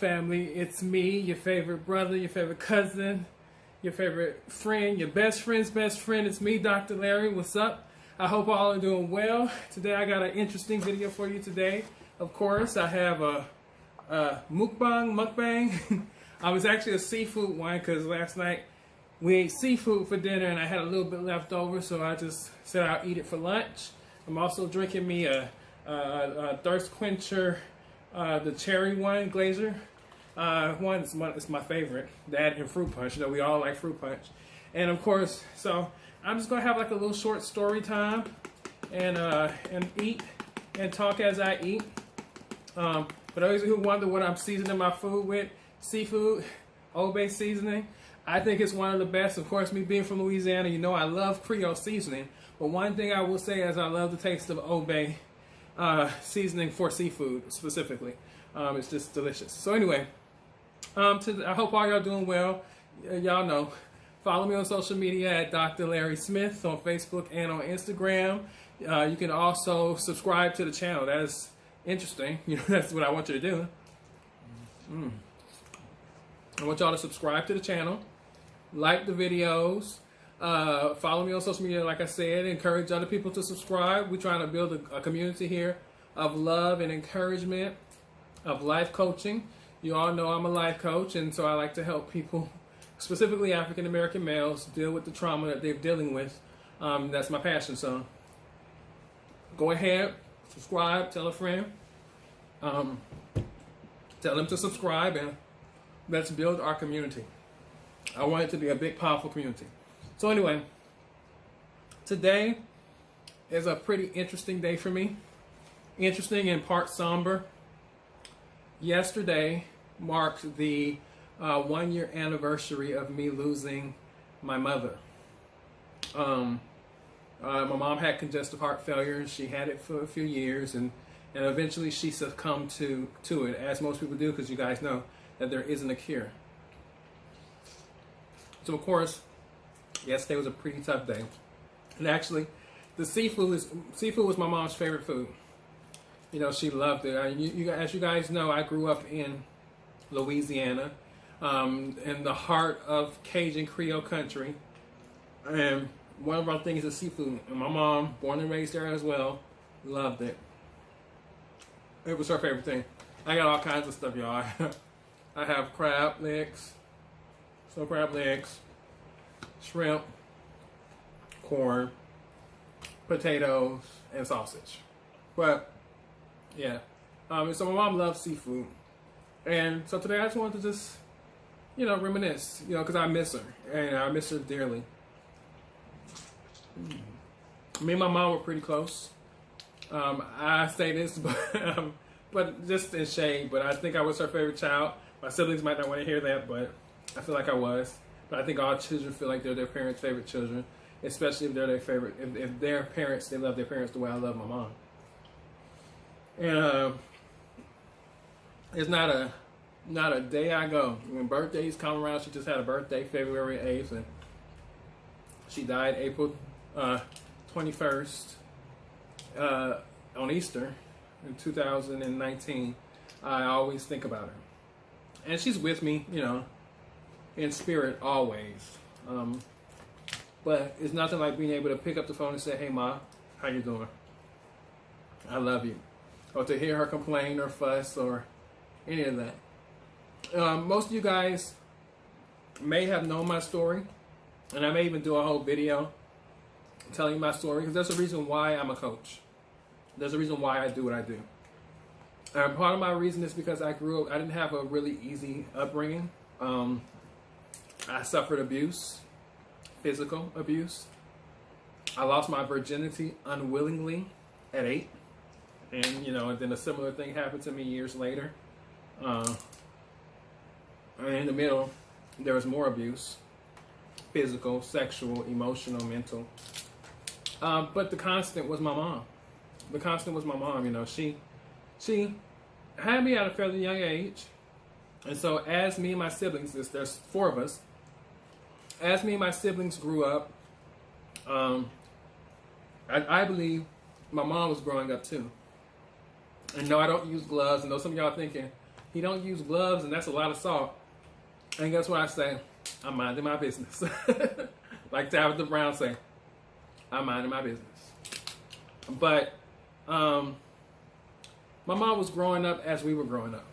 family? It's me, your favorite brother, your favorite cousin, your favorite friend, your best friend's best friend. It's me, Dr. Larry. What's up? I hope all are doing well. Today I got an interesting video for you today. Of course, I have a mukbang. I was actually a seafood one because last night we ate seafood for dinner and I had a little bit left over, so I just said I'll eat it for lunch. I'm also drinking me a thirst quencher, the cherry one, glazer. It's my favorite. That and fruit punch. You know, we all like fruit punch. And of course, so I'm just gonna have like a little short story time and eat and talk as I eat. For those who wonder what I'm seasoning my food with, seafood, Old Bay seasoning. I think it's one of the best. Of course, me being from Louisiana, you know I love Creole seasoning. But one thing I will say is I love the taste of Old Bay seasoning for seafood specifically. It's just delicious. So anyway, I hope all y'all doing well. Y'all know, follow me on social media at Dr. Larry Smith on Facebook and on Instagram. You can also subscribe to the channel. That is interesting. You know, that's what I want you to do. I want y'all to subscribe to the channel, like the videos, follow me on social media, like I said, encourage other people to subscribe. We're trying to build a community here of love and encouragement, of life coaching. You all know I'm a life coach, and so I like to help people, specifically African American males, deal with the trauma that they're dealing with. That's my passion, so go ahead, subscribe, tell a friend, tell them to subscribe, and let's build our community. I want it to be a big, powerful community. So anyway, today is a pretty interesting day for me. Interesting and part somber. Yesterday marked the 1-year anniversary of me losing my mother. My mom had congestive heart failure. She had it for a few years, and eventually she succumbed to it, as most people do, because you guys know that there isn't a cure. So of course, yesterday was a pretty tough day. And actually, the seafood was my mom's favorite food. You know, she loved it. As you guys know, I grew up in Louisiana, in the heart of Cajun Creole country. And one of our things is seafood. And my mom, born and raised there as well, loved it. It was her favorite thing. I got all kinds of stuff, y'all. I have crab legs, snow crab legs, shrimp, corn, potatoes, and sausage. But yeah, so my mom loves seafood, and so today I just wanted to just, you know, reminisce, you know, because I miss her, and I miss her dearly. Me and my mom were pretty close. I say this, but just in shade. But I think I was her favorite child. My siblings might not want to hear that, but I feel like I was. But I think all children feel like they're their parents' favorite children, especially if they're their favorite. If their parents, they love their parents the way I love my mom. And it's not a day I go when birthdays come around. She just had a birthday February 8th, and she died April 21st on Easter in 2019. I always think about her. And she's with me, you know, in spirit always. But it's nothing like being able to pick up the phone and say, "Hey, Ma, how you doing? I love you." Or to hear her complain or fuss or any of that. Most of you guys may have known my story. And I may even do a whole video telling you my story. Because there's a reason why I'm a coach. There's a reason why I do what I do. Part of my reason is because I didn't have a really easy upbringing. I suffered abuse, physical abuse. I lost my virginity unwillingly at 8. And, you know, and then a similar thing happened to me years later. And in the middle, there was more abuse. Physical, sexual, emotional, mental. But the constant was my mom. The constant was my mom, you know. She had me at a fairly young age. And so as me and my siblings, there's 4 of us, as me and my siblings grew up, I believe my mom was growing up too. And no, I don't use gloves. And though some of y'all thinking, He don't use gloves, and that's a lot of salt. And guess what I say? I'm minding my business. Like Tabitha Brown say, I'm minding my business. But my mom was growing up as we were growing up.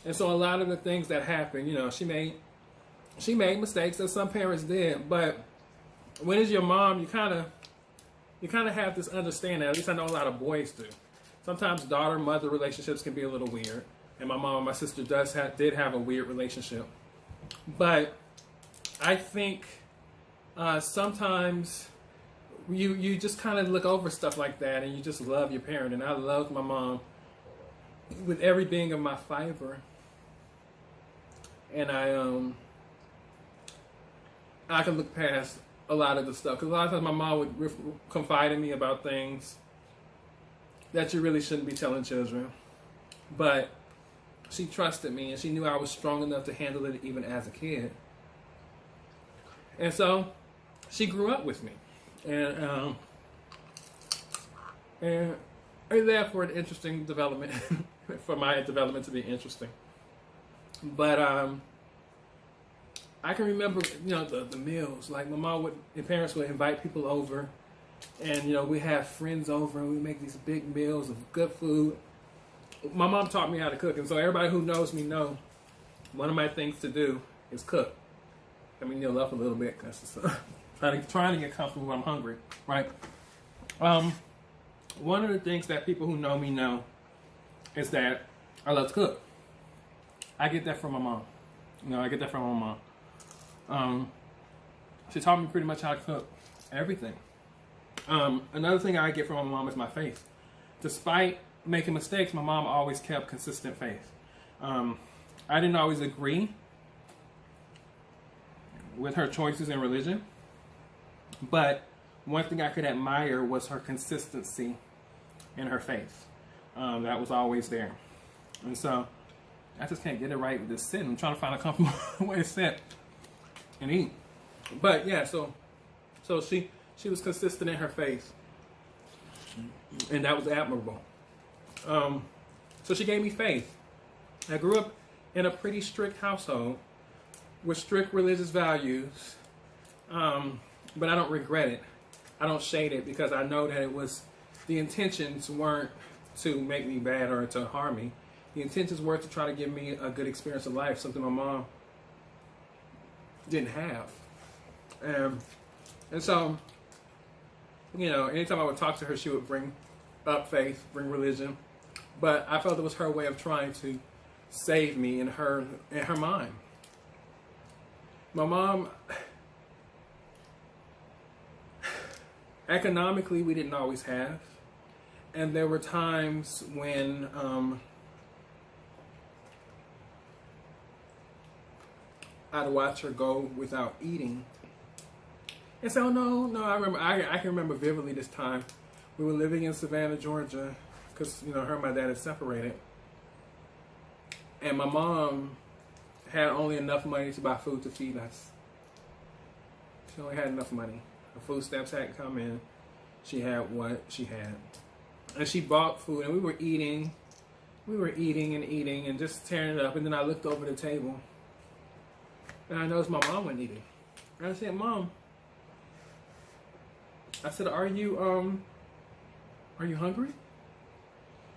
And so a lot of the things that happened, you know, she made mistakes, as some parents did. But when it's your mom, you kind of have this understanding. At least I know a lot of boys do. Sometimes daughter-mother relationships can be a little weird. And my mom and my sister did have a weird relationship. But I think sometimes you just kind of look over stuff like that, and you just love your parent. And I loved my mom with every being of my fiber. And I can look past a lot of the stuff, because a lot of times my mom would confide in me about things that you really shouldn't be telling children. But she trusted me, and she knew I was strong enough to handle it even as a kid. And so she grew up with me, and therefore an interesting development for my development to be interesting. But I can remember, you know, the meals. Like my mom and parents would invite people over, and you know, we have friends over, and we make these big meals of good food. My mom taught me how to cook, and so everybody who knows me know one of my things to do is cook. I mean, kneel up a little bit because trying to get comfortable when I'm hungry, right? One of the things that people who know me know is that I love to cook. I get that from my mom. You know, I get that from my mom. She taught me pretty much how to cook everything. Another thing I get from my mom is my faith. Despite making mistakes, my mom always kept consistent faith. I didn't always agree with her choices in religion, but one thing I could admire was her consistency in her faith. That was always there. And so I just can't get it right with this sitting. I'm trying to find a comfortable way to sit and eat. But yeah, so she was consistent in her faith, and that was admirable. So she gave me faith. I grew up in a pretty strict household with strict religious values, but I don't regret it. I don't shade it, because I know that the intentions weren't to make me bad or to harm me. The intentions were to try to give me a good experience of life, something my mom didn't have. And so, you know, anytime I would talk to her, she would bring up faith, bring religion. But I felt it was her way of trying to save me in her mind. My mom, economically, we didn't always have. And there were times when I'd watch her go without eating and say, oh no, I can remember vividly this time. We were living in Savannah, Georgia, because, you know, her and my dad had separated. And my mom had only enough money to buy food to feed us. She only had enough money. Her food stamps hadn't come in. She had what she had. And she bought food, and we were eating and just tearing it up. And then I looked over the table, and I noticed my mom wasn't eating. And I said, Mom, I said, are you hungry?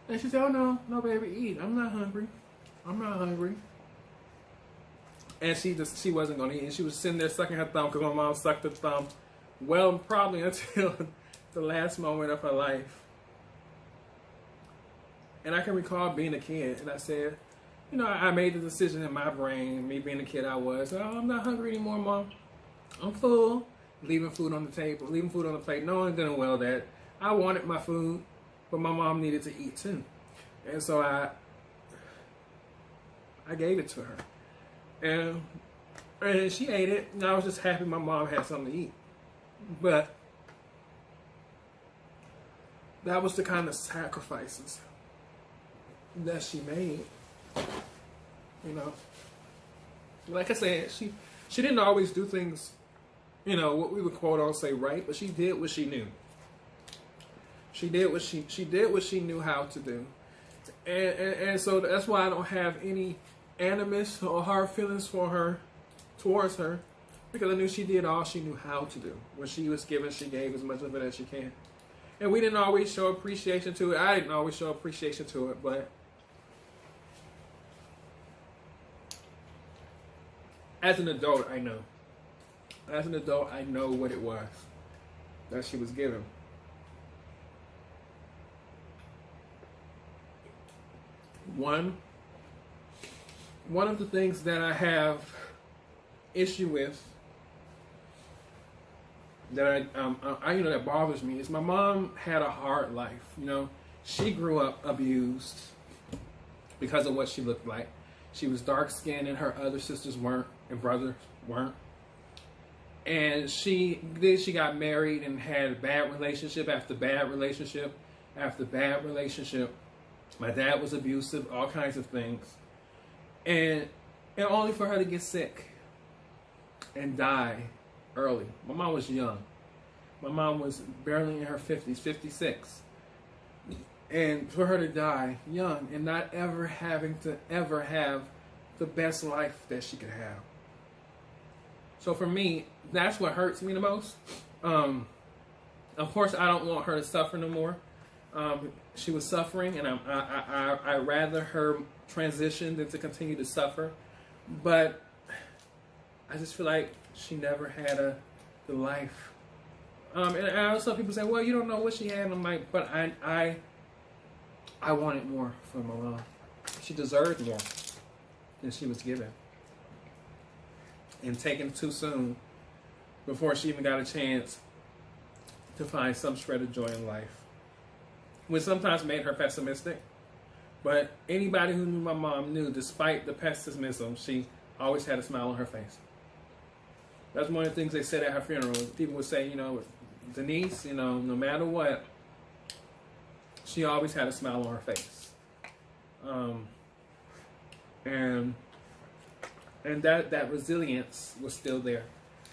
And she said, oh no baby, eat. I'm not hungry. And she wasn't gonna eat, and she was sitting there sucking her thumb, because my mom sucked her thumb, well, probably until the last moment of her life. And I can recall being a kid, and I said, you know, I made the decision in my brain, me being the kid I was, oh, I'm not hungry anymore, Mom. I'm full. Leaving food on the table, leaving food on the plate, knowing good well that I wanted my food, but my mom needed to eat too. And so I gave it to her. And she ate it, and I was just happy my mom had something to eat. But that was the kind of sacrifices that she made. You know, like I said, she didn't always do things, you know, what we would quote on say right, but she did what she knew. She did what she knew how to do. And so that's why I don't have any animus or hard feelings for her, towards her, because I knew she did all she knew how to do. When she was given, she gave as much of it as she can. And we didn't always show appreciation to it. I didn't always show appreciation to it, but as an adult, I know. As an adult, I know what it was that she was given. One of the things that I have issue with, that I you know, that bothers me, is my mom had a hard life. You know, she grew up abused because of what she looked like. She was dark skinned and her other sisters weren't, and brothers weren't. And she got married and had bad relationship after bad relationship after bad relationship. My dad was abusive, all kinds of things. And only for her to get sick and die early. My mom was young. My mom was barely in her 50s, 56. And for her to die young and not ever having to ever have the best life that she could have. So for me, that's what hurts me the most. Of course, I don't want her to suffer no more. She was suffering, and I rather her transition than to continue to suffer. But I just feel like she never had the life. And I know some people say, well, you don't know what she had. And I'm like, but I wanted more from my mom. She deserved more than she was given. And taken too soon before she even got a chance to find some shred of joy in life. Which sometimes made her pessimistic. But anybody who knew my mom knew, despite the pessimism, she always had a smile on her face. That's one of the things they said at her funeral. People would say, you know, Denise, you know, no matter what, she always had a smile on her face. And that resilience was still there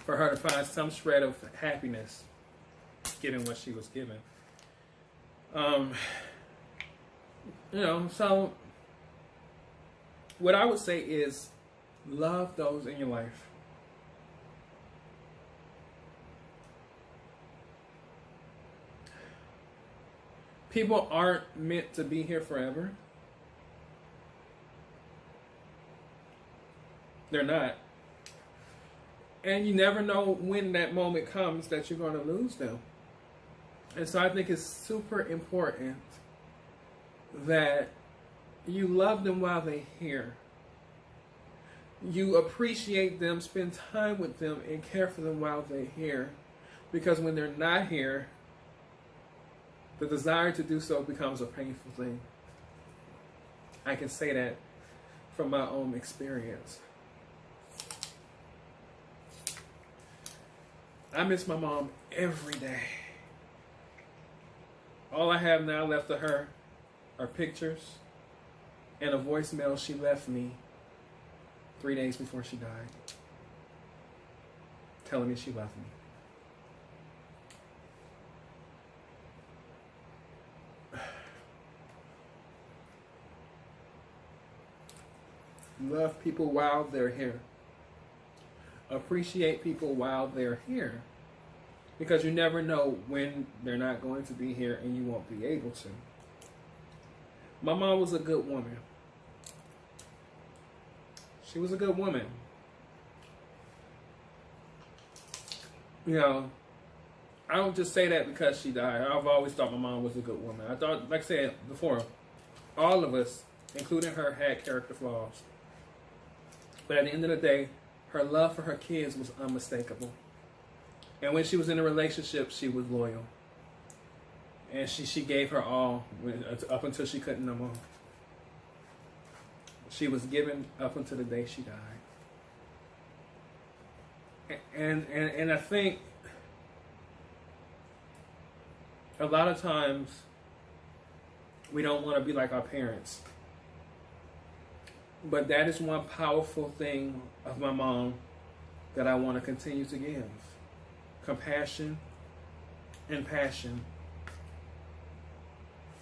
for her to find some shred of happiness given what she was given. You know, so what I would say is love those in your life. People aren't meant to be here forever. They're not. And you never know when that moment comes that you're going to lose them. And so I think it's super important that you love them while they're here. You appreciate them, spend time with them, and care for them while they're here. Because when they're not here, the desire to do so becomes a painful thing. I can say that from my own experience. I miss my mom every day. All I have now left of her are pictures and a voicemail she left me 3 days before she died, telling me she loved me. Love people while they're here. Appreciate people while they're here. Because you never know when they're not going to be here and you won't be able to. My mom was a good woman. She was a good woman. You know, I don't just say that because she died. I've always thought my mom was a good woman. I thought, like I said before, all of us, including her, had character flaws. But at the end of the day, her love for her kids was unmistakable. And when she was in a relationship, she was loyal. And she gave her all up until she couldn't no more. She was given up until the day she died. And I think a lot of times we don't want to be like our parents. But that is one powerful thing of my mom that I want to continue to give. Compassion and passion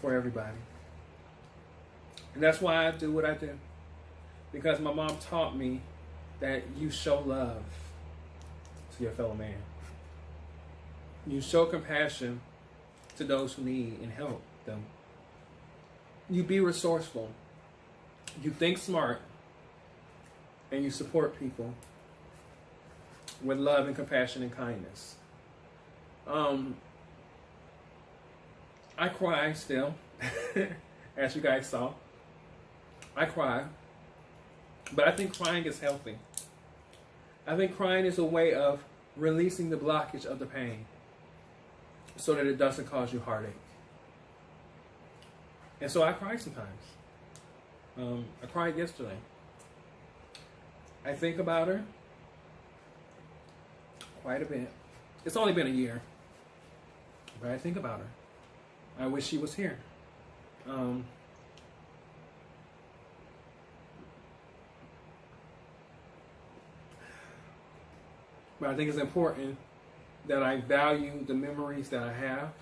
for everybody. And that's why I do what I do. Because my mom taught me that you show love to your fellow man. You show compassion to those who need and help them. You be resourceful. You think smart. And you support people with love and compassion and kindness. I cry still, as you guys saw. I cry. But I think crying is healthy. I think crying is a way of releasing the blockage of the pain so that it doesn't cause you heartache. And so I cry sometimes. I cried yesterday. I think about her quite a bit. It's only been a year, but I think about her. I wish she was here. But I think it's important that I value the memories that I have.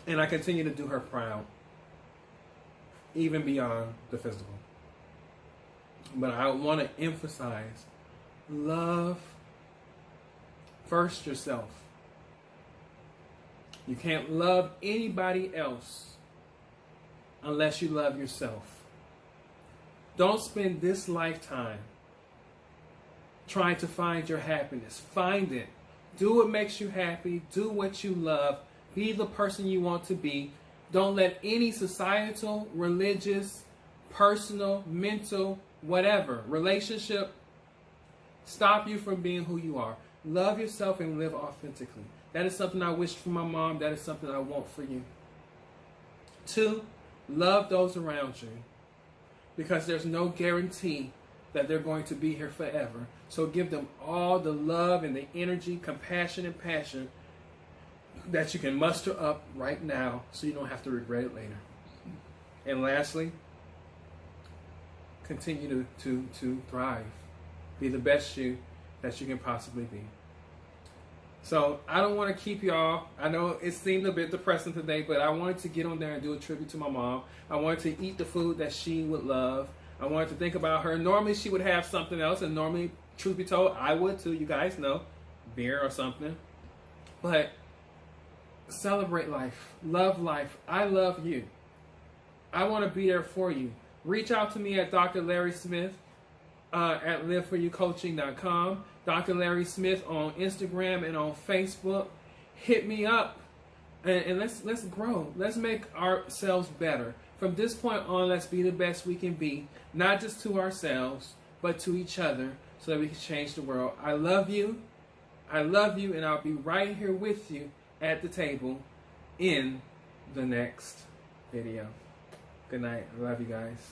And I continue to do her proud, even beyond the physical. But I want to emphasize, love first yourself. You can't love anybody else unless you love yourself. Don't spend this lifetime trying to find your happiness. Find it. Do what makes you happy. Do what you love. Be the person you want to be. Don't let any societal, religious, personal, mental, whatever, relationship stop you from being who you are. Love yourself and live authentically. That is something I wish for my mom. That is something I want for you. 2, love those around you, because there's no guarantee that they're going to be here forever. So give them all the love and the energy, compassion, and passion that you can muster up right now so you don't have to regret it later. And lastly, continue to thrive. Be the best you that you can possibly be. So I don't want to keep y'all. I know it seemed a bit depressing today, but I wanted to get on there and do a tribute to my mom. I wanted to eat the food that she would love. I wanted to think about her. Normally she would have something else, and normally, truth be told, I would too. You guys know, beer or something. But celebrate life. Love life. I love you. I want to be there for you. Reach out to me at Dr. Larry Smith at liveforyoucoaching.com. Dr. Larry Smith on Instagram and on Facebook. Hit me up and let's grow. Let's make ourselves better. From this point on, let's be the best we can be, not just to ourselves, but to each other, so that we can change the world. I love you. I love you, and I'll be right here with you at the table in the next video. Good night. I love you guys.